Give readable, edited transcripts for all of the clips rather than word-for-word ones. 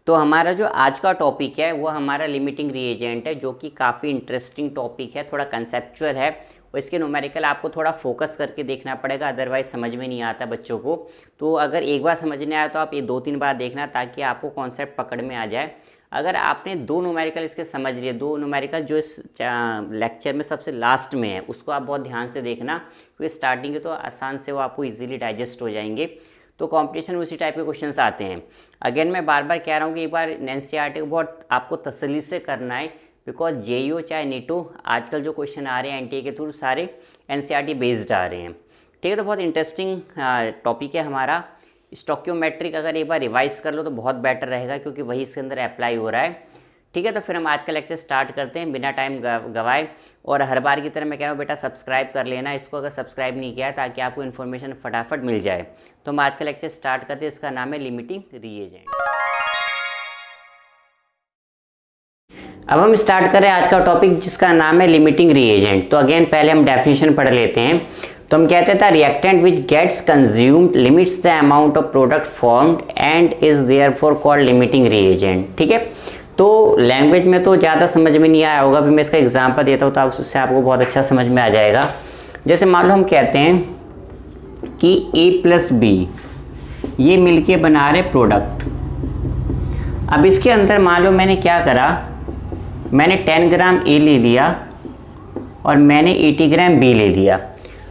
तो हमारा जो आज का टॉपिक है वो हमारा लिमिटिंग रिएजेंट है, जो कि काफ़ी इंटरेस्टिंग टॉपिक है, थोड़ा कंसेप्चुअल है और इसके न्यूमेरिकल आपको थोड़ा फोकस करके देखना पड़ेगा, अदरवाइज समझ में नहीं आता बच्चों को। तो अगर एक बार समझ नहीं आया तो आप ये 2-3 बार देखना ताकि आपको कॉन्सेप्ट पकड़ में आ जाए। अगर आपने 2 न्यूमेरिकल इसके समझ लिए, 2 न्यूमेरिकल जो इस लेक्चर में सबसे लास्ट में है उसको आप बहुत ध्यान से देखना, क्योंकि स्टार्टिंग के तो आसान से वो आपको ईजिली डाइजेस्ट हो जाएंगे। तो कंपटीशन में उसी टाइप के क्वेश्चंस आते हैं। अगेन मैं बार बार कह रहा हूँ कि एक बार एनसीईआरटी को बहुत आपको तसल्ली से करना है, बिकॉज जेईओ चाहे नीटो आजकल जो क्वेश्चन आ रहे हैं एनटीए के थ्रू सारे एनसीईआरटी बेस्ड आ रहे हैं। ठीक है, तो बहुत इंटरेस्टिंग टॉपिक है हमारा स्टोकियोमेट्रिक। अगर एक बार रिवाइज कर लो तो बहुत बेटर रहेगा, क्योंकि वही इसके अंदर अप्लाई हो रहा है। ठीक है, तो फिर हम आज का लेक्चर स्टार्ट करते हैं बिना टाइम गवाए। और हर बार की तरह मैं कह रहा हूँ बेटा सब्सक्राइब कर लेना इसको, अगर सब्सक्राइब नहीं किया है, ताकि आपको इन्फॉर्मेशन फटाफट मिल जाए। तो हम आज का लेक्चर स्टार्ट करते हैं, इसका नाम है लिमिटिंग रिएजेंट। अब हम स्टार्ट करें आज का टॉपिक जिसका नाम है लिमिटिंग रिएजेंट। तो अगेन पहले हम डेफिनेशन पढ़ लेते हैं। तो हम कहते थे reactant which gets consumed limits the amount of product formed and is therefore called limiting reagent. ठीक है, तो लैंग्वेज में तो ज़्यादा समझ में नहीं आया होगा, अभी मैं इसका एग्जांपल देता हूँ तो उससे आपको बहुत अच्छा समझ में आ जाएगा। जैसे मान लो हम कहते हैं कि A+B ये मिलके बना रहे प्रोडक्ट। अब इसके अंदर मान लो मैंने क्या करा, मैंने 10 ग्राम A ले लिया और मैंने 80 ग्राम B ले लिया।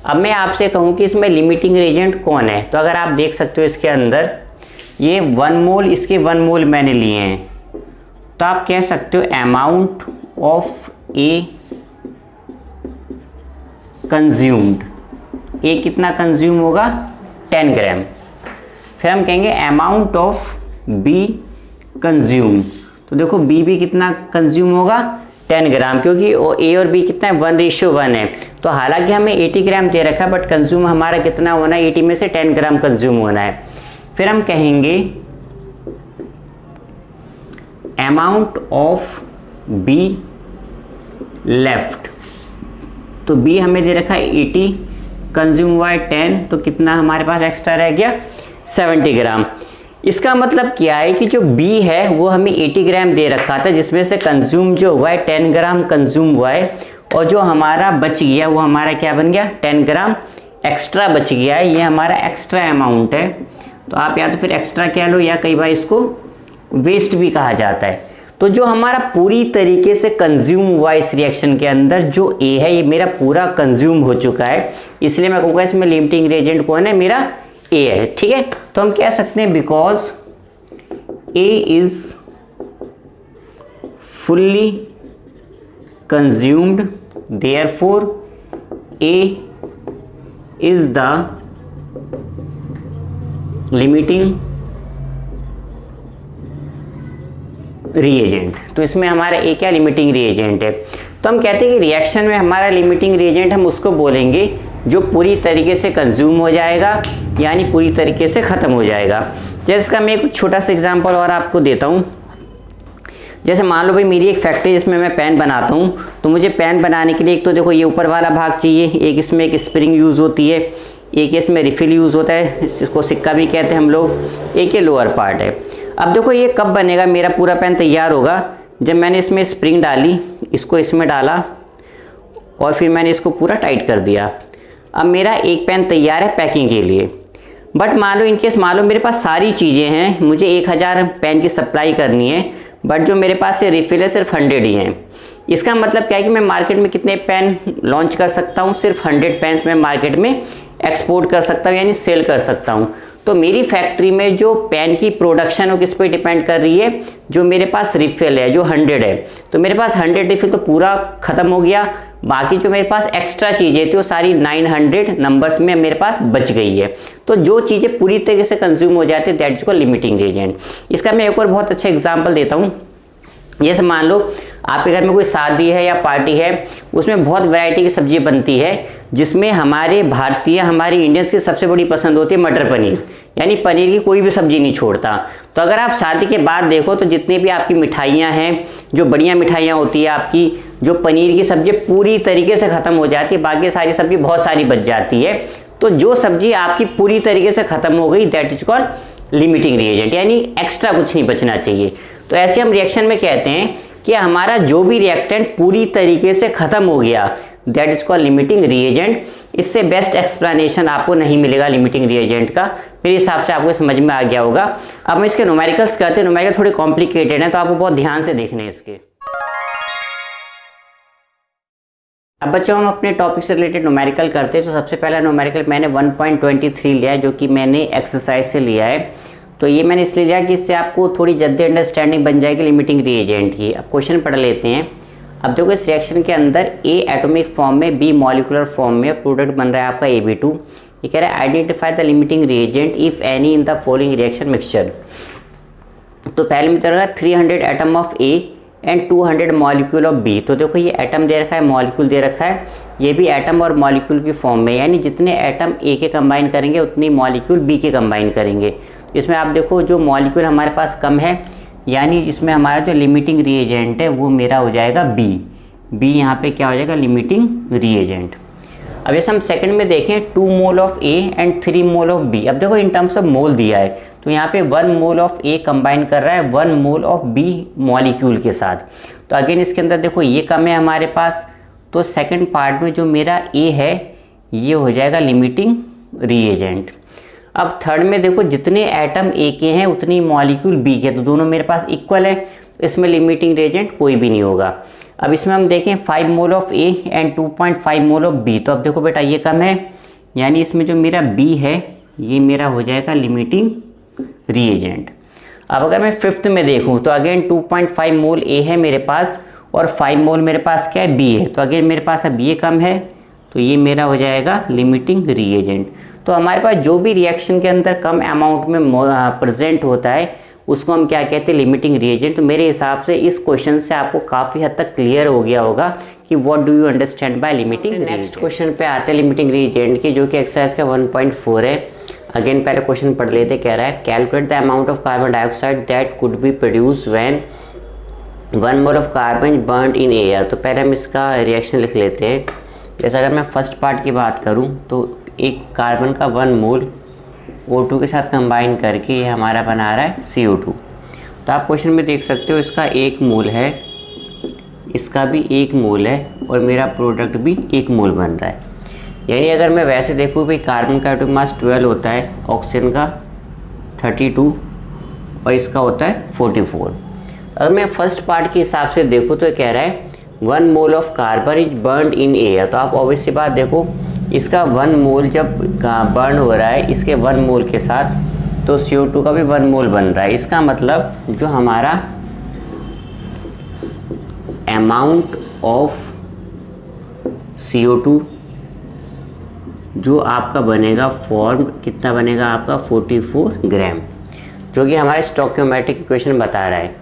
अब मैं आपसे कहूँ कि इसमें लिमिटिंग रिएजेंट कौन है, तो अगर आप देख सकते हो इसके अंदर ये 1 मोल, इसके 1 मोल मैंने लिए हैं, तो आप कह सकते हो amount of A consumed. A कितना कंज्यूम होगा 10 ग्राम। फिर हम कहेंगे अमाउंट ऑफ B कंज्यूम, तो देखो B भी कितना कंज्यूम होगा 10 ग्राम, क्योंकि A और B कितना है 1:1 है। तो हालांकि हमें 80 ग्राम दे रखा है, बट कंज्यूम हमारा कितना होना है, 80 में से 10 ग्राम कंज्यूम होना है। फिर हम कहेंगे अमाउंट ऑफ B लेफ्ट, तो B हमें दे रखा है 80, कंज्यूम हुआ है 10, तो कितना हमारे पास एक्स्ट्रा रह गया 70 ग्राम। इसका मतलब क्या है कि जो B है वो हमें 80 ग्राम दे रखा था, जिसमें से कंज्यूम जो हुआ है 10 ग्राम कंज्यूम हुआ है, और जो हमारा बच गया वो हमारा क्या बन गया 10 ग्राम एक्स्ट्रा बच गया है। ये हमारा एक्स्ट्रा अमाउंट है। तो आप या तो फिर एक्स्ट्रा कह लो या कई बार इसको वेस्ट भी कहा जाता है। तो जो हमारा पूरी तरीके से कंज्यूम हुआ इस रिएक्शन के अंदर जो A है, ये मेरा पूरा कंज्यूम हो चुका है, इसलिए मैं कहूँगा इसमें लिमिटिंग रिएजेंट कौन है, मेरा A है। ठीक है, तो हम कह सकते हैं because A is fully consumed therefore A is the limiting reagent. तो इसमें हमारा A क्या लिमिटिंग रिएजेंट है। तो हम कहते हैं कि रिएक्शन में हमारा लिमिटिंग रिएजेंट हम उसको बोलेंगे जो पूरी तरीके से कंज्यूम हो जाएगा, यानी पूरी तरीके से ख़त्म हो जाएगा। जैसे इसका मैं एक छोटा सा एग्जांपल और आपको देता हूँ। जैसे मान लो भाई मेरी एक फैक्ट्री जिसमें मैं पेन बनाता हूँ, तो मुझे पेन बनाने के लिए एक तो देखो ये ऊपर वाला भाग चाहिए, एक इसमें एक स्प्रिंग यूज़ होती है, एक इसमें रिफिल यूज़ होता है, इसको सिक्का भी कहते हैं हम लोग, एक ये लोअर पार्ट है। अब देखो ये कब बनेगा, मेरा पूरा पेन तैयार होगा जब मैंने इसमें स्प्रिंग डाली, इसको इसमें डाला और फिर मैंने इसको पूरा टाइट कर दिया। अब मेरा एक पेन तैयार है पैकिंग के लिए। बट मान लो इनकेस मान लो मेरे पास सारी चीज़ें हैं, मुझे 1000 पेन की सप्लाई करनी है, बट जो मेरे पास से रिफिल है सिर्फ 100 ही हैं। इसका मतलब क्या है कि मैं मार्केट में कितने पेन लॉन्च कर सकता हूँ, सिर्फ 100 पेन्स मैं मार्केट में एक्सपोर्ट कर सकता हूँ, यानी सेल कर सकता हूँ। तो मेरी फैक्ट्री में जो पेन की प्रोडक्शन है किस पे डिपेंड कर रही है, जो मेरे पास रिफिल है जो 100 है, तो मेरे पास 100 रिफिल तो पूरा ख़त्म हो गया। बाकी जो मेरे पास एक्स्ट्रा चीज़ें थी वो सारी 900 नंबर्स में मेरे पास बच गई है। तो जो चीज़ें पूरी तरीके से कंज्यूम हो जाती है that is called limiting reagent. इसका मैं एक और बहुत अच्छा एग्जांपल देता हूँ। जैसे मान लो आपके घर में कोई शादी है या पार्टी है, उसमें बहुत वैरायटी की सब्जी बनती है, जिसमें हमारे भारतीय हमारी इंडियंस की सबसे बड़ी पसंद होती है मटर पनीर, यानी पनीर की कोई भी सब्जी नहीं छोड़ता। तो अगर आप शादी के बाद देखो तो जितनी भी आपकी मिठाइयाँ हैं, जो बढ़िया मिठाइयाँ होती है आपकी, जो पनीर की सब्जी पूरी तरीके से ख़त्म हो जाती है, बाकी सारी सब्जी बहुत सारी बच जाती है। तो जो सब्जी आपकी पूरी तरीके से ख़त्म हो गई that is called limiting reagent, यानी एक्स्ट्रा कुछ नहीं बचना चाहिए। तो ऐसे हम रिएक्शन में कहते हैं कि हमारा जो भी रिएक्टेंट पूरी तरीके से खत्म हो गया, that is called limiting reagent. इससे बेस्ट एक्सप्लेनेशन आपको नहीं मिलेगा लिमिटिंग रिएजेंट का। मेरे हिसाब से आपको समझ में आ गया होगा। अब हम इसके न्यूमेरिकल्स करते हैं। न्यूमेरिकल थोड़े कॉम्प्लिकेटेड हैं, तो आपको बहुत ध्यान से देखने हैं इसके। अब बच्चों हम अपने टॉपिक से रिलेटेड न्यूमेरिकल करते हैं। तो सबसे पहला न्यूमेरिकल मैंने 1.23 लिया है, जो कि मैंने एक्सरसाइज से लिया है। तो ये मैंने इसलिए लिया कि इससे आपको थोड़ी जल्दी अंडरस्टैंडिंग बन जाएगी लिमिटिंग रिएजेंट की। अब क्वेश्चन पढ़ लेते हैं। अब देखो इस रिएक्शन के अंदर A एटॉमिक फॉर्म में, B मॉलिकुलर फॉर्म में प्रोडक्ट बन रहा है आपका AB2। ये कह रहा है identify the limiting reagent if any in the following reaction mixture. तो पहले में तरह 300 atom of A and 200 molecule of B। तो देखो ये एटम दे रखा है, मॉलिक्यूल दे रखा है, ये भी एटम और मॉलिक्यूल की फॉर्म में, यानी जितने एटम A के कंबाइन करेंगे उतनी मॉलिक्यूल B के कंबाइन करेंगे। इसमें आप देखो जो मॉलिक्यूल हमारे पास कम है, यानी इसमें हमारा जो लिमिटिंग रिएजेंट है वो मेरा हो जाएगा B यहाँ पे क्या हो जाएगा, लिमिटिंग रिएजेंट। अब जैसे हम सेकंड में देखें 2 mole of A and 3 mole of B। अब देखो इन टर्म्स ऑफ मोल दिया है, तो यहाँ पे 1 मोल ऑफ A कंबाइन कर रहा है 1 मोल ऑफ B मॉलिक्यूल के साथ। तो अगेन इसके अंदर देखो ये कम है हमारे पास, तो सेकंड पार्ट में जो मेरा A है ये हो जाएगा लिमिटिंग रिएजेंट। अब थर्ड में देखो जितने एटम A के हैं उतनी मॉलिक्यूल B के, तो दोनों मेरे पास इक्वल है, इसमें लिमिटिंग रिएजेंट कोई भी नहीं होगा। अब इसमें हम देखें 5 mole of A and 2.5 mole of B। तो अब देखो बेटा ये कम है, यानी इसमें जो मेरा B है ये मेरा हो जाएगा लिमिटिंग रिएजेंट। अब अगर मैं फिफ्थ में देखूं तो अगेन 2.5 मोल A है मेरे पास और 5 मोल मेरे पास क्या है, B है। तो अगेन मेरे पास अब ये कम है, तो ये मेरा हो जाएगा लिमिटिंग रिएजेंट। तो हमारे पास जो भी रिएक्शन के अंदर कम अमाउंट में प्रेजेंट होता है उसको हम क्या कहते हैं, लिमिटिंग रिएजेंट। तो मेरे हिसाब से इस क्वेश्चन से आपको काफ़ी हद तक क्लियर हो गया होगा कि what do you understand by limiting reagent. Next question पे आते हैं लिमिटिंग रिएजेंट के, जो कि एक्सरसाइज का 1.4 है। अगेन पहले क्वेश्चन पढ़ लेते, कह रहा है calculate the amount of carbon dioxide that could be produce when 1 mole of carbon burned in air. तो पहले हम इसका रिएक्शन लिख लेते हैं। जैसे अगर मैं फर्स्ट पार्ट की बात करूं तो एक कार्बन का 1 मोल O2 के साथ कंबाइन करके ये हमारा बना रहा है CO2। तो आप क्वेश्चन में देख सकते हो इसका 1 मोल है, इसका भी 1 मोल है और मेरा प्रोडक्ट भी 1 मोल बन रहा है। यानी अगर मैं वैसे देखूँ भाई कार्बन का एटॉमिक मास 12 होता है, ऑक्सीजन का 32 और इसका होता है 44। अगर मैं फर्स्ट पार्ट के हिसाब से देखूँ तो कह रहा है 1 mole of carbon is burned in air. तो आप ऑब्वियस सी बात देखो इसका 1 मोल जब बर्न हो रहा है इसके 1 मोल के साथ, तो CO2 का भी 1 मोल बन रहा है। इसका मतलब जो हमारा अमाउंट ऑफ CO2 जो आपका बनेगा फॉर्म कितना बनेगा आपका 44 ग्राम, जो कि हमारे स्टोइकियोमेट्रिक इक्वेशन बता रहा है।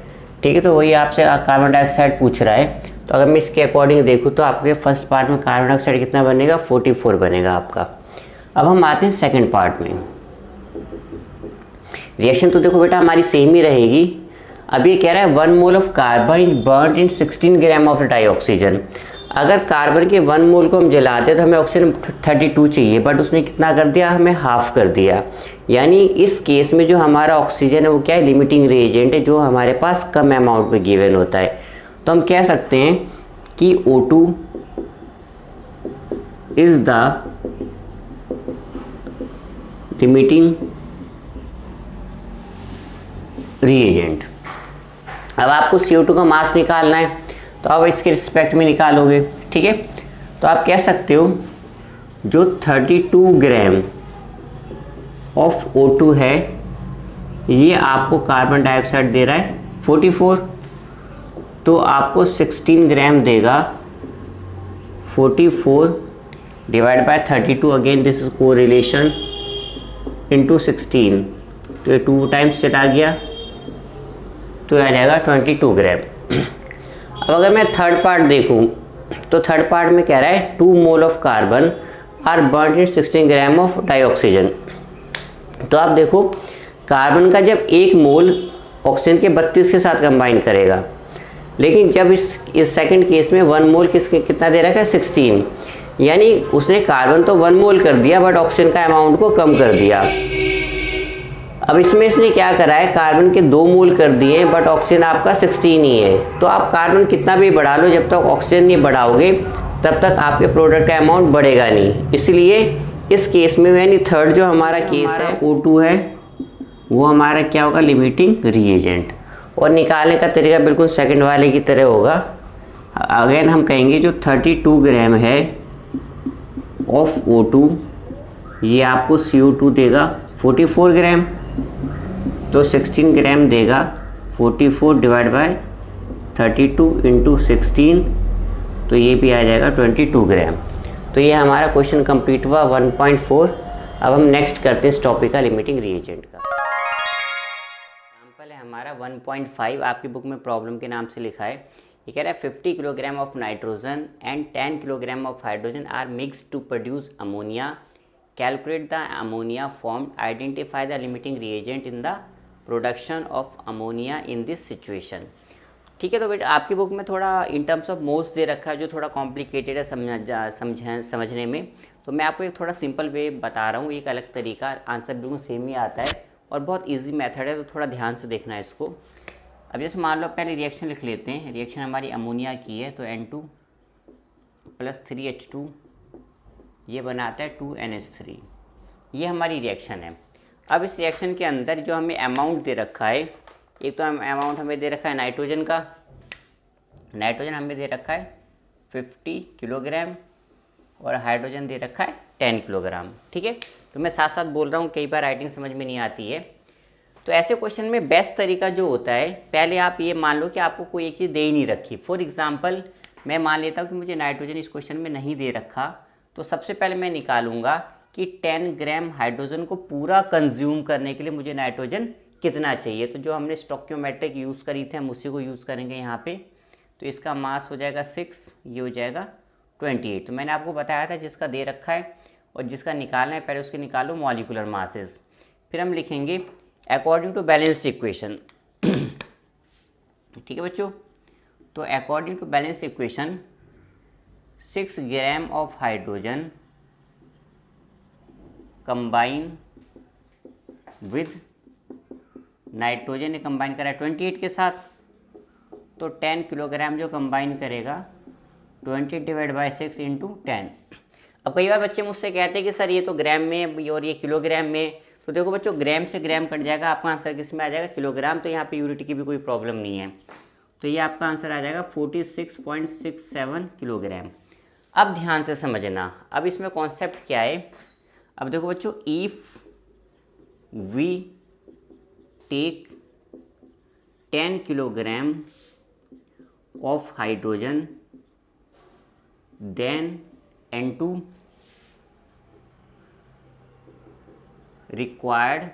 ठीक है, तो वही आपसे कार्बन डाइऑक्साइड पूछ रहा है। तो अगर मैं इसके अकॉर्डिंग देखूँ तो आपके फर्स्ट पार्ट में कार्बन डाइऑक्साइड कितना बनेगा, 44 बनेगा आपका। अब हम आते हैं सेकंड पार्ट में। रिएक्शन तो देखो बेटा हमारी सेम ही रहेगी। अब ये कह रहा है 1 mole of carbon is burned in 16 gram of dioxygen. अगर कार्बन के 1 मोल को हम जलाते तो हमें ऑक्सीजन 32 चाहिए, बट उसने कितना कर दिया, हमें हाफ कर दिया। यानी इस केस में जो हमारा ऑक्सीजन है वो क्या है, लिमिटिंग रिएजेंट है, जो हमारे पास कम अमाउंट में गिवन होता है। तो हम कह सकते हैं कि O2 is the limiting reagent. अब आपको CO2 का मास निकालना है तो आप इसके रिस्पेक्ट में निकालोगे। ठीक है, तो आप कह सकते हो जो 32 ग्राम ऑफ O2 है ये आपको कार्बन डाइऑक्साइड दे रहा है 44, तो आपको 16 ग्राम देगा 44 divide by 32। Again this is correlation into 16, तो ये 2 टाइम्स चला गया तो आ जाएगा 22 ग्राम। अब अगर मैं थर्ड पार्ट देखूं तो थर्ड पार्ट में कह रहा है 2 mole of carbon are burned in 16 gram of dioxygen. तो आप देखो कार्बन का जब 1 मोल ऑक्सीजन के 32 के साथ कंबाइन करेगा, लेकिन जब इस सेकंड केस में 1 मोल कितना दे रखा है 16, यानी उसने कार्बन तो 1 मोल कर दिया बट ऑक्सीजन का अमाउंट को कम कर दिया। अब इसमें इसने क्या करा है, कार्बन के 2 मोल कर दिए हैं बट ऑक्सीजन आपका 16 ही है। तो आप कार्बन कितना भी बढ़ा लो, जब तक ऑक्सीजन नहीं बढ़ाओगे तब तक आपके प्रोडक्ट का अमाउंट बढ़ेगा नहीं। इसलिए इस केस में यानी थर्ड जो हमारा केस है O2 है, वो हमारा क्या होगा, लिमिटिंग रिएजेंट। और निकालने का तरीका बिल्कुल सेकंड वाले की तरह होगा। अगेन हम कहेंगे जो 32 ग्राम है ऑफ O2, ये आपको CO2 देगा 44 ग्राम, तो 16 ग्राम देगा 44 डिवाइड बाय 32 इंटू 16, तो ये भी आ जाएगा 22 ग्राम। तो ये हमारा क्वेश्चन कंप्लीट हुआ 1.4। अब हम नेक्स्ट करते हैं इस टॉपिक का लिमिटिंग रिएजेंट का। एग्जाम्पल है हमारा 1.5, आपकी बुक में प्रॉब्लम के नाम से लिखा है। ये कह रहा है 50 kilogram of nitrogen and 10 kilogram of hydrogen are mixed to produce ammonia, calculate the ammonia formed, identify the limiting reagent in the production of ammonia in this situation. ठीक है, तो बेटा आपकी बुक में थोड़ा इन टर्म्स ऑफ मोल्स दे रखा है जो थोड़ा कॉम्प्लिकेटेड है समझने में, तो मैं आपको एक थोड़ा सिंपल वे बता रहा हूँ, एक अलग तरीका, आंसर बिल्कुल सेम ही आता है और बहुत इजी मेथड है, तो थोड़ा ध्यान से देखना है इसको। अब जैसे मान लो पहले रिएक्शन लिख लेते हैं। रिएक्शन हमारी अमोनिया की है, तो N2 + 3H2 ये बनाता है 2NH3, ये हमारी रिएक्शन है। अब इस रिएक्शन के अंदर जो हमें अमाउंट दे रखा है, एक तो अमाउंट हमें दे रखा है नाइट्रोजन का, नाइट्रोजन हमें दे रखा है 50 किलोग्राम और हाइड्रोजन दे रखा है 10 किलोग्राम। ठीक है, तो मैं साथ साथ बोल रहा हूँ, कई बार राइटिंग समझ में नहीं आती है। तो ऐसे क्वेश्चन में बेस्ट तरीका जो होता है, पहले आप ये मान लो कि आपको कोई एक चीज़ दे ही नहीं रखी। फॉर एग्जांपल मैं मान लेता हूँ कि मुझे नाइट्रोजन इस क्वेश्चन में नहीं दे रखा, तो सबसे पहले मैं निकालूंगा कि 10 ग्राम हाइड्रोजन को पूरा कंज्यूम करने के लिए मुझे नाइट्रोजन कितना चाहिए। तो जो हमने स्टोइकियोमेट्रिक यूज़ करी थी हम उसी को यूज़ करेंगे यहाँ पे। तो इसका मास हो जाएगा 6, ये हो जाएगा 28। तो मैंने आपको बताया था जिसका दे रखा है और जिसका निकालना है, पहले उसके निकालो मॉलिक्यूलर मासेस, फिर हम लिखेंगे अकॉर्डिंग टू बैलेंस्ड इक्वेशन। ठीक है बच्चों, तो according to balanced equation 6 gram of hydrogen combine with nitrogen ने कंबाइन करा 28 के साथ, तो 10 किलोग्राम जो कंबाइन करेगा 20 डिवाइड बाई 6 इंटू 10। अब कई बार बच्चे मुझसे कहते हैं कि सर ये तो ग्राम में और ये किलोग्राम में, तो देखो बच्चों ग्राम से ग्राम कट जाएगा, आपका आंसर किस में आ जाएगा, किलोग्राम। तो यहाँ पे यूनिट की भी कोई प्रॉब्लम नहीं है, तो ये आपका आंसर आ जाएगा 46.67 किलोग्राम। अब ध्यान से समझना, अब इसमें कॉन्सेप्ट क्या है। अब देखो बच्चों, if we take 10 kilogram of hydrogen then N2 required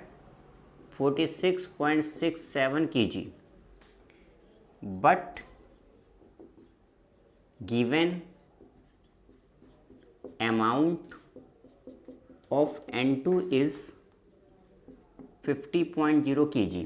46.67 kg, but given amount of N2 is 50.0 kg।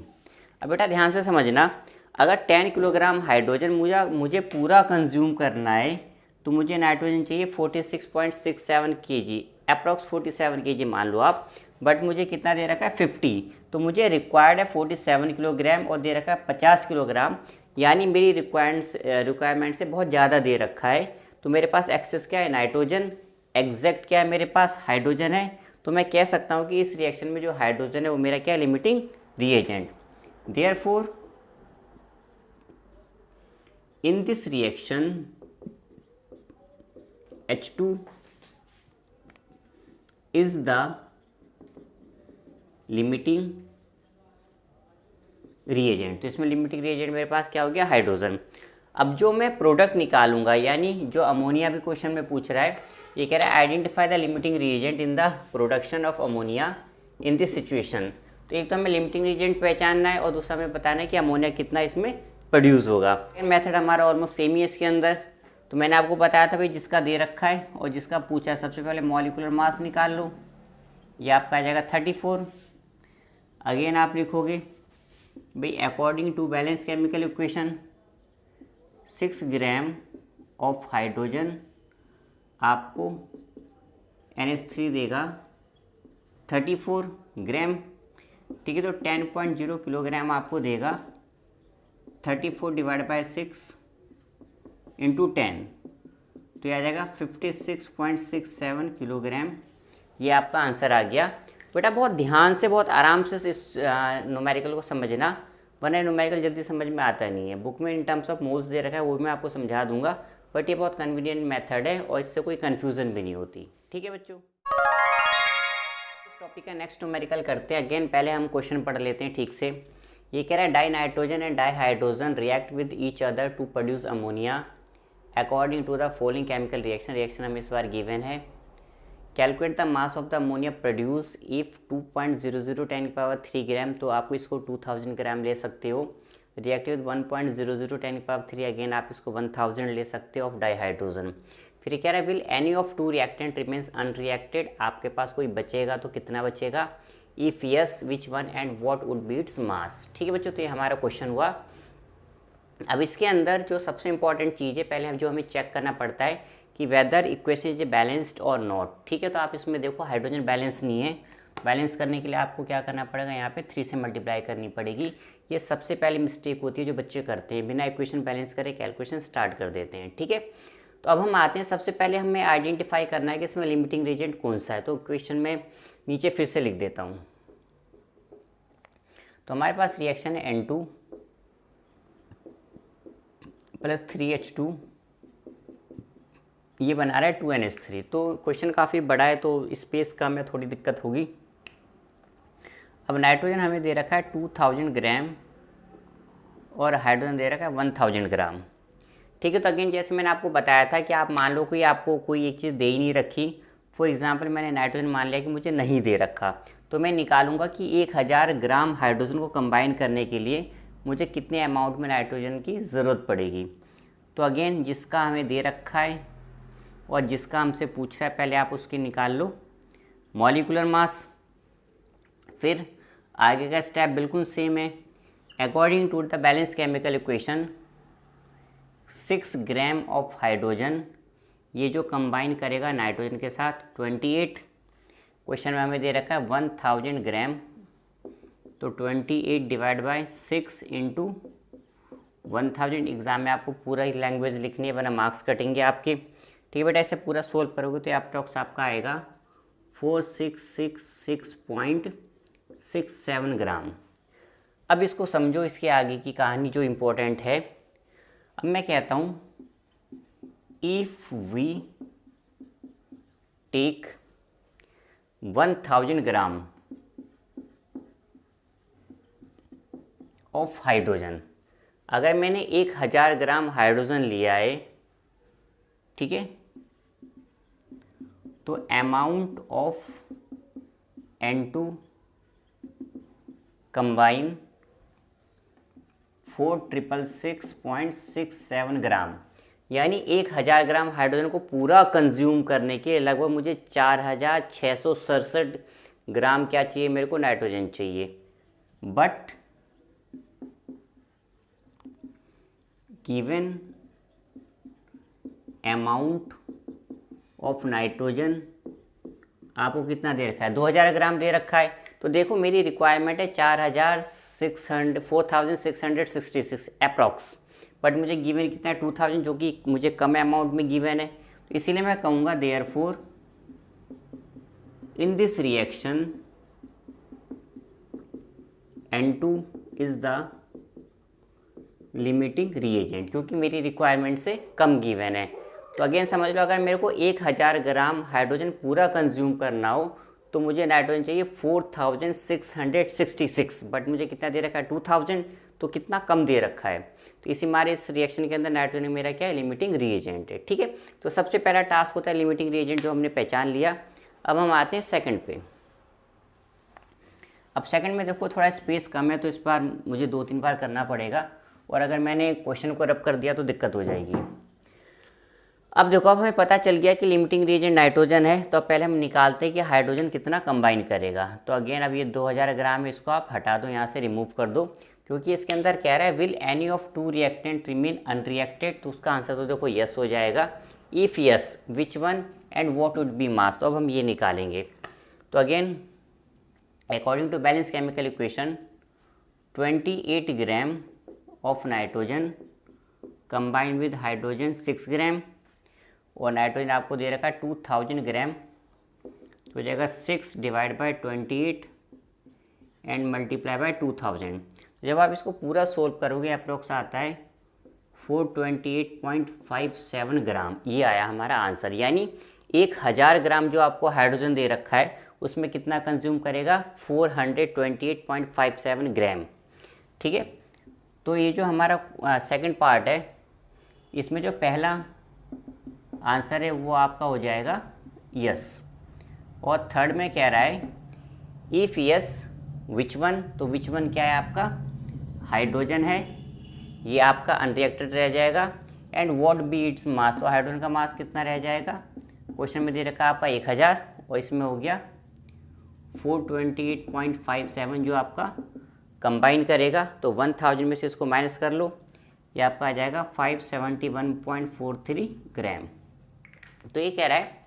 अब बेटा ध्यान से समझना, अगर 10 किलोग्राम हाइड्रोजन मुझे पूरा कंज्यूम करना है, तो मुझे नाइट्रोजन चाहिए 46.67 kg, अप्रॉक्स 47 kg मान लो आप, बट मुझे कितना दे रखा है 50, तो मुझे रिक्वायर्ड है 47 किलोग्राम और दे रखा है 50 किलोग्राम, यानी मेरी रिक्वायरमेंट से बहुत ज़्यादा दे रखा है। तो मेरे पास एक्सेस क्या है, नाइट्रोजन, एग्जैक्ट क्या है मेरे पास, हाइड्रोजन है। तो मैं कह सकता हूँ कि इस रिएक्शन में जो हाइड्रोजन है वो मेरा क्या है, limiting reagent. Therefore in this reaction H2 is the limiting reagent। तो इसमें लिमिटिंग रिएजेंट मेरे पास क्या हो गया, हाइड्रोजन। अब जो मैं प्रोडक्ट निकालूंगा, यानी जो अमोनिया भी क्वेश्चन में पूछ रहा है, ये कह रहा है identify the limiting reagent in the production of ammonia in this situation. तो एक तो हमें लिमिटिंग रिएजेंट पहचानना है और दूसरा हमें बताना है कि अमोनिया कितना इसमें प्रोड्यूस होगा। मेथड हमारा ऑलमोस्ट सेम ही है इसके अंदर। तो मैंने आपको बताया था भाई जिसका दे रखा है और जिसका पूछा है, सबसे पहले मॉलिक्यूलर मास निकाल लो, ये आपका आ जाएगा 34। अगेन आप लिखोगे भाई according to balance chemical equation 6 gram of hydrogen आपको NH3 देगा 34 ग्राम। ठीक है। तो 10.0 किलोग्राम आपको देगा 34 डिवाइड बाई 6 इंटू 10, तो यह आ जाएगा 56.67 किलोग्राम। ये आपका आंसर आ गया। बेटा बहुत ध्यान से, बहुत आराम से इस न्यूमेरिकल को समझना, वरना न्यूमेरिकल जल्दी समझ में आता नहीं है। बुक में इन टर्म्स ऑफ मोल्स दे रखा है, वो मैं आपको समझा दूंगा, बट ये बहुत कन्वीनियंट मेथड है और इससे कोई कन्फ्यूज़न भी नहीं होती। ठीक है बच्चों, इस टॉपिक का नेक्स्ट न्यूमेरिकल करते हैं। अगेन पहले हम क्वेश्चन पढ़ लेते हैं ठीक से। ये कह रहा है dinitrogen and dihydrogen react with each other to produce ammonia according to the following chemical reaction. Reaction हमें इस बार गिवन है। Calculate the mass of the ammonia produce if 2.00 10 की पावर 3 ग्राम, तो आपको इसको 2000 ग्राम ले सकते हो। रिएक्ट विद 1.00 10 की पावर 3, अगेन आप इसको 1000 ले सकते हो ऑफ डाईहाइड्रोजन। फिर कह रहा है will any of two reactant remains unreacted, आपके पास कोई बचेगा तो कितना बचेगा, if yes which one and what would be its mass. ठीक है बच्चों, तो ये हमारा क्वेश्चन हुआ। अब इसके अंदर जो सबसे इंपॉर्टेंट चीज़ है, पहले जो हमें चेक करना पड़ता है कि वेदर इक्वेशन इज बैलेंस्ड और नॉट। ठीक है, तो आप इसमें देखो हाइड्रोजन बैलेंस नहीं है। बैलेंस करने के लिए आपको क्या करना पड़ेगा, यहाँ पे 3 से मल्टीप्लाई करनी पड़ेगी। ये सबसे पहली मिस्टेक होती है जो बच्चे करते हैं, बिना इक्वेशन बैलेंस करे कैलकुलेशन स्टार्ट कर देते हैं। ठीक है, तो अब हम आते हैं, सबसे पहले हमें आइडेंटिफाई करना है कि इसमें लिमिटिंग रिएजेंट कौन सा है। तो इक्वेशन में नीचे फिर से लिख देता हूँ। तो हमारे पास रिएक्शन है N2 प्लस 3H2, ये बना रहा है 2NH3। तो क्वेश्चन काफ़ी बड़ा है तो स्पेस कम है, थोड़ी दिक्कत होगी। अब नाइट्रोजन हमें दे रखा है 2000 ग्राम और हाइड्रोजन दे रखा है 1000 ग्राम। ठीक है, तो अगेन जैसे मैंने आपको बताया था कि आप मान लो कि आपको कोई एक चीज़ दे ही नहीं रखी। फॉर एग्जांपल मैंने नाइट्रोजन मान लिया कि मुझे नहीं दे रखा, तो मैं निकालूंगा कि 1000 ग्राम हाइड्रोजन को कंबाइन करने के लिए मुझे कितने अमाउंट में नाइट्रोजन की ज़रूरत पड़ेगी। तो अगेन जिसका हमें दे रखा है और जिसका हमसे पूछ रहा है, पहले आप उसकी निकाल लो मॉलिक्यूलर मास। फिर आगे का स्टेप बिल्कुल सेम है। According to the balance chemical equation 6 gram of hydrogen, ये जो कंबाइन करेगा नाइट्रोजन के साथ 28। क्वेश्चन में हमें दे रखा है 1000 ग्राम, तो 28 डिवाइड बाई 6 इंटू 1000। एग्ज़ाम में आपको पूरा लैंग्वेज लिखनी है, वरना मार्क्स कटेंगे आपके। ठीक है बेटा, ऐसे पूरा सोल्व करोगे तो अप्रॉक्स आपका आएगा 4666.67 ग्राम। अब इसको समझो, इसके आगे की कहानी जो इम्पोर्टेंट है। अब मैं कहता हूँ if we take 1000 gram of hydrogen, अगर मैंने 1000 ग्राम हाइड्रोजन लिया है, ठीक है, तो अमाउंट ऑफ N2 कंबाइन 4666.67 ग्राम, यानी 1000 ग्राम हाइड्रोजन को पूरा कंज्यूम करने के लगभग मुझे 4667 ग्राम क्या चाहिए, मेरे को नाइट्रोजन चाहिए। But given amount of nitrogen आपको कितना दे रखा है, 2000 ग्राम दे रखा है। तो देखो मेरी रिक्वायरमेंट है 4666 अप्रॉक्स, बट मुझे गिवन कितना है 2000, जो कि मुझे कम अमाउंट में गिवन है। तो इसीलिए मैं कहूँगा therefore in this reaction N2 is the limiting reagent, क्योंकि मेरी रिक्वायरमेंट से कम गिवन है। तो अगेन समझ लो, अगर मेरे को 1000 ग्राम हाइड्रोजन पूरा कंज्यूम करना हो तो मुझे नाइट्रोजन चाहिए 4666, बट मुझे कितना दे रखा है 2000, तो कितना कम दे रखा है। तो इसी हमारे इस रिएक्शन के अंदर नाइट्रोजन मेरा क्या है, लिमिटिंग रिएजेंट है। ठीक है, तो सबसे पहला टास्क होता है लिमिटिंग रिएजेंट, जो हमने पहचान लिया। अब हम आते हैं सेकंड पे। अब सेकंड में देखो थोड़ा स्पेस कम है, तो इस बार मुझे 2-3 बार करना पड़ेगा, और अगर मैंने क्वेश्चन को रब कर दिया तो दिक्कत हो जाएगी। अब देखो, अब हमें पता चल गया कि लिमिटिंग रिएजेंट नाइट्रोजन है, तो पहले हम निकालते हैं कि हाइड्रोजन कितना कंबाइन करेगा। तो अगेन अब ये 2000 ग्राम है, इसको आप हटा दो, यहाँ से रिमूव कर दो, क्योंकि इसके अंदर कह रहा है will any of two reactant remain unreacted. तो उसका आंसर तो देखो यस हो जाएगा। If yes which one and what would be mass, तो अब हम ये निकालेंगे। तो again according to balance chemical equation 28 gram of nitrogen combined with hydrogen 6 gram, और नाइट्रोजन आपको दे रखा है 2000 ग्राम, तो हो जाएगा 6 divide by 28 and multiply by 2000। जब आप इसको पूरा सोल्व करोगे अप्रोक्स आता है 428.57 ग्राम, ये आया हमारा आंसर। यानी 1000 ग्राम जो आपको हाइड्रोजन दे रखा है उसमें कितना कंज्यूम करेगा, 428.57 ग्राम। ठीक है, तो ये जो हमारा सेकंड पार्ट है इसमें जो पहला आंसर है वो आपका हो जाएगा यस, और थर्ड में कह रहा है इफ़ यस विच वन, तो विच वन क्या है आपका, हाइड्रोजन है, ये आपका अनरिएक्टेड रह जाएगा। And what be its mass, तो हाइड्रोजन का मास कितना रह जाएगा, क्वेश्चन में दे रखा आपका 1000 और इसमें हो गया 428.57 जो आपका कंबाइन करेगा, तो 1000 में से इसको माइनस कर लो, ये आपका आ जाएगा 571.43 ग्राम। तो ये कह रहा है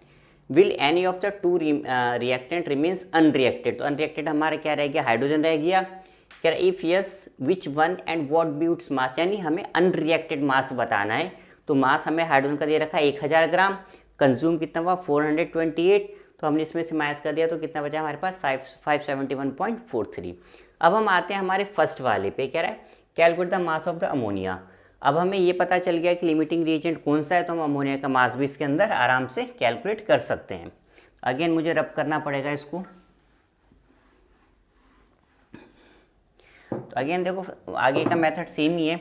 will any of the two reactant remains unreacted, तो अनरिएक्टेड हमारा क्या रह गया, हाइड्रोजन रह गया। कह रहा है if yes which one and what be its mass, यानी हमें अनरिएक्टेड मास बताना है। तो मास हमें हाइड्रोजन का दे रखा है 1000 ग्राम, कंज्यूम कितना हुआ 428, तो हमने इसमें से माइनस कर दिया तो कितना बचा हमारे पास 571.43। अब हम आते हैं हमारे फर्स्ट वाले पे, कह रहा है calculate the mass of the ammonia. अब हमें ये पता चल गया कि लिमिटिंग रिएजेंट कौन सा है, तो हम अमोनिया का मास भी इसके अंदर आराम से कैलकुलेट कर सकते हैं। अगेन मुझे रब करना पड़ेगा इसको, तो अगेन देखो आगे का मेथड सेम ही है।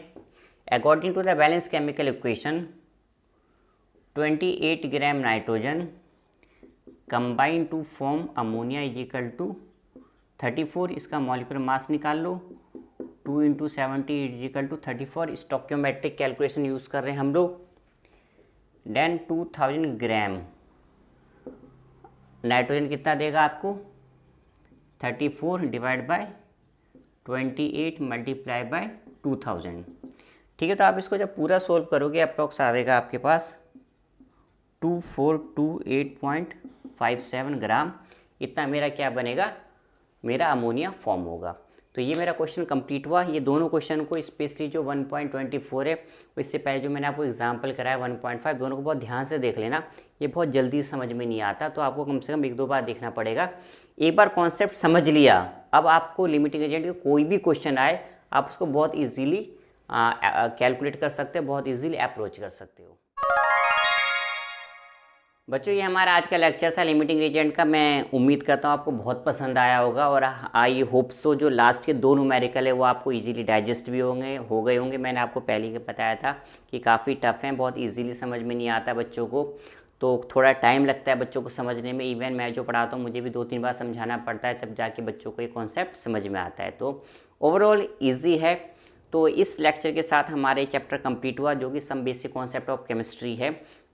According to the balance chemical equation 28 gram nitrogen combine to form ammonia is equal to 34, इसका मॉलिक्यूलर मास निकाल लो, 2 × 70 is equal to 34, stoichiometric calculation use कर रहे हैं हम लोग। देन 2000 ग्राम नाइट्रोजन कितना देगा आपको, 34 डिवाइड बाय 28 मल्टीप्लाई बाय 2000। ठीक है, तो आप इसको जब पूरा सोल्व करोगे अप्रोक्स आएगा आपके पास 2428.57 ग्राम, इतना मेरा क्या बनेगा, मेरा अमोनिया फॉर्म होगा। तो ये मेरा क्वेश्चन कंप्लीट हुआ। ये दोनों क्वेश्चन को स्पेशली जो 1.24 है, इससे पहले जो मैंने आपको एग्जांपल कराया 1.5, दोनों को बहुत ध्यान से देख लेना। ये बहुत जल्दी समझ में नहीं आता, तो आपको कम से कम 1-2 बार देखना पड़ेगा। एक बार कॉन्सेप्ट समझ लिया, अब आपको लिमिटिंग एजेंट का कोई भी क्वेश्चन आए आप उसको बहुत ईजीली कैलकुलेट कर सकते हो, बहुत ईजीली अप्रोच कर सकते हो। बच्चों ये हमारा आज का लेक्चर था लिमिटिंग एजेंट का। मैं उम्मीद करता हूँ आपको बहुत पसंद आया होगा, और आई होप सो जो लास्ट के 2 न्यूमेरिकल है वो आपको इजीली डाइजेस्ट भी हो गए होंगे। मैंने आपको पहले ही बताया था कि काफ़ी टफ हैं, बहुत इजीली समझ में नहीं आता बच्चों को, तो थोड़ा टाइम लगता है बच्चों को समझने में। इवन मैं जो पढ़ाता हूँ मुझे भी 2-3 बार समझाना पड़ता है, तब जाके बच्चों को ये कॉन्सेप्ट समझ में आता है। तो ओवरऑल ईजी है। तो इस लेक्चर के साथ हमारे चैप्टर कंप्लीट हुआ, जो कि some basic concept of chemistry है।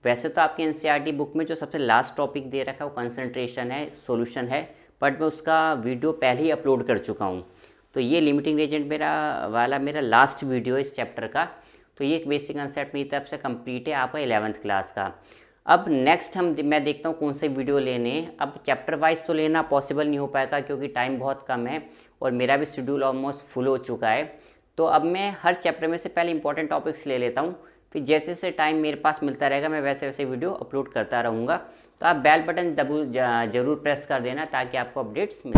वैसे तो आपके एनसीईआरटी बुक में जो सबसे लास्ट टॉपिक दे रखा है वो कंसंट्रेशन है, सॉल्यूशन है, बट मैं उसका वीडियो पहले ही अपलोड कर चुका हूँ। तो ये लिमिटिंग रिएजेंट मेरा लास्ट वीडियो है इस चैप्टर का। तो ये एक बेसिक कंसेप्ट मेरी तरफ से कंप्लीट है आपका 11th क्लास का। अब नेक्स्ट मैं देखता हूँ कौन से वीडियो लेने हैं। अब चैप्टर वाइज तो लेना पॉसिबल नहीं हो पाएगा क्योंकि टाइम बहुत कम है और मेरा भी शेड्यूल ऑलमोस्ट फुल हो चुका है। तो अब मैं हर चैप्टर में से पहले इंपॉर्टेंट टॉपिक्स ले लेता हूँ, फिर जैसे जैसे टाइम मेरे पास मिलता रहेगा मैं वैसे वैसे वीडियो अपलोड करता रहूँगा। तो आप बेल बटन जरूर प्रेस कर देना ताकि आपको अपडेट्स मिल